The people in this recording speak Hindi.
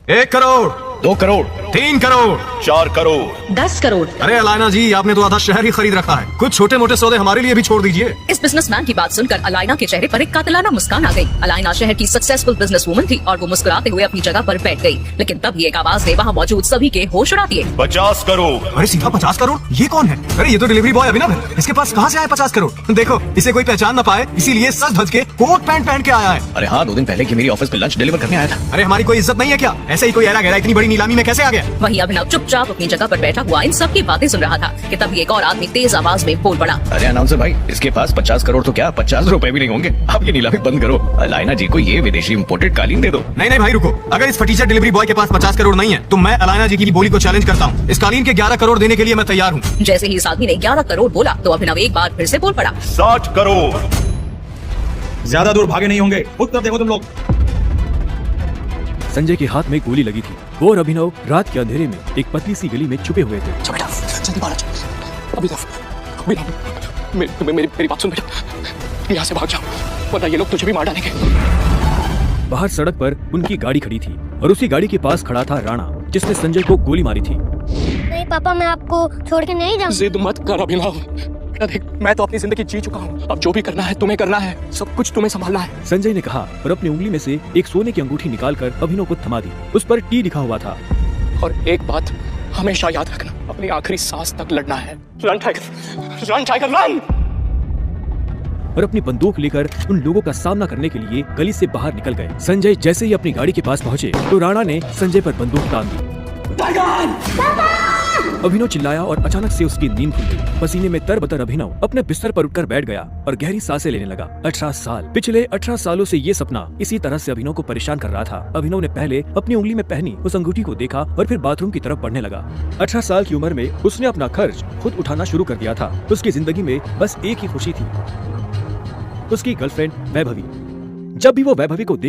1 करोड़, 2 करोड़, 3 करोड़, 4 करोड़, 10 करोड़। अरे अलायना जी, आपने तो आधा शहर ही खरीद रखा है। कुछ छोटे मोटे सौदे हमारे लिए भी छोड़ दीजिए। इस बिजनेसमैन की बात सुनकर अलायना के चेहरे पर एक कातिलाना मुस्कान आ गई। अलायना शहर की सक्सेसफुल बिजनेस वुमन थी और वो मुस्कुराते हुए अपनी जगह पर बैठ गई। लेकिन तभी एक आवाज ने वहाँ मौजूद सभी के होश उड़ा दिए। 50 करोड़। अरे सीधा 50 करोड़? ये कौन है? अरे ये तो डिलीवरी बॉय अभिनव है। इसके पास कहाँ से आए 50 करोड़? देखो, इसे कोई पहचान न पाए, इसीलिए सज धज के कोट पैंट पहन के आया है। अरे हाँ, 2 दिन पहले की मेरी ऑफिस में लंच डिलीवर करने आया था। अरे हमारी कोई इज्जत नहीं है क्या? ऐसे ही कोई ऐरा गहरा इतनी बड़ी नीलामी में कैसे आ गया? वहीं अभिनव चुपचाप अपनी जगह पर बैठा हुआ इन सब की बातें सुन रहा था कि तभी एक और आदमी तेज आवाज में बोल पड़ा। अरे अनाउंसर भाई, इसके पास 50 करोड़ तो क्या 50 रुपए भी नहीं होंगे। आप ये नीलामी बंद करो। अलायना जी को ये विदेशी इम्पोर्टेड कालीन दे दो। नहीं नहीं भाई रुको, अगर इस फटीचर डिलीवरी बॉय के पास 50 करोड़ नहीं है तो मैं अलायना जी की बोली को चैलेंज करता हूँ। इस कालीन के 11 करोड़ देने के लिए मैं तैयार हूँ। जैसे ही इस आदमी ने 11 करोड़ बोला तो अभिनव एक बार फिर से बोल पड़ा। 60 करोड़। ज्यादा दूर भागे नहीं होंगे, खुद कर देखो तुम लोग। संजय के हाथ में गोली लगी थी। वो और अभिनव रात के अंधेरे में एक पतली सी गली में छुपे हुए थे। जल्दी बाहर मेरी बात सुन बेटा, यहाँ से भाग जाओ वरना ये लोग तुझे भी मार डालेंगे। बाहर सड़क पर उनकी गाड़ी खड़ी थी और उसी गाड़ी के पास खड़ा था राणा, जिसने संजय को गोली मारी थी। नहीं पापा, मैं आपको छोड़ के नहीं जाऊंगा। जिद मत कर अभिनव। देख, मैं तो अपनी जिंदगी जी चुका हूँ। अब जो भी करना है तुम्हें करना है, सब कुछ तुम्हें संभालना है। संजय ने कहा और अपनी उंगली में से एक सोने की अंगूठी निकालकर अभिनव को थमा दी। उस पर टी लिखा हुआ था। और एक बात हमेशा याद रखना, अपनी आखिरी सांस तक लड़ना है। Run tiger, run tiger run. और अपनी बंदूक लेकर उन लोगों का सामना करने के लिए गली से बाहर निकल गए। संजय जैसे ही अपनी गाड़ी के पास पहुंचे तो राणा ने संजय पर बंदूक तान दी। अभिनव चिल्लाया और अचानक से उसकी नींद खुल गई। पसीने में तरबतर अभिनव अपने बिस्तर पर उठकर बैठ गया और गहरी सांसें लेने लगा। 18 साल, पिछले 18 सालों से ये सपना इसी तरह से अभिनव को परेशान कर रहा था। अभिनव ने पहले अपनी उंगली में पहनी उस अंगूठी को देखा और फिर बाथरूम की तरफ बढ़ने लगा। 18 साल की उम्र में उसने अपना खर्च खुद उठाना शुरू कर दिया था। उसकी जिंदगी में बस एक ही खुशी थी, उसकी गर्लफ्रेंड वैभवी। जब भी वो वैभवी को देख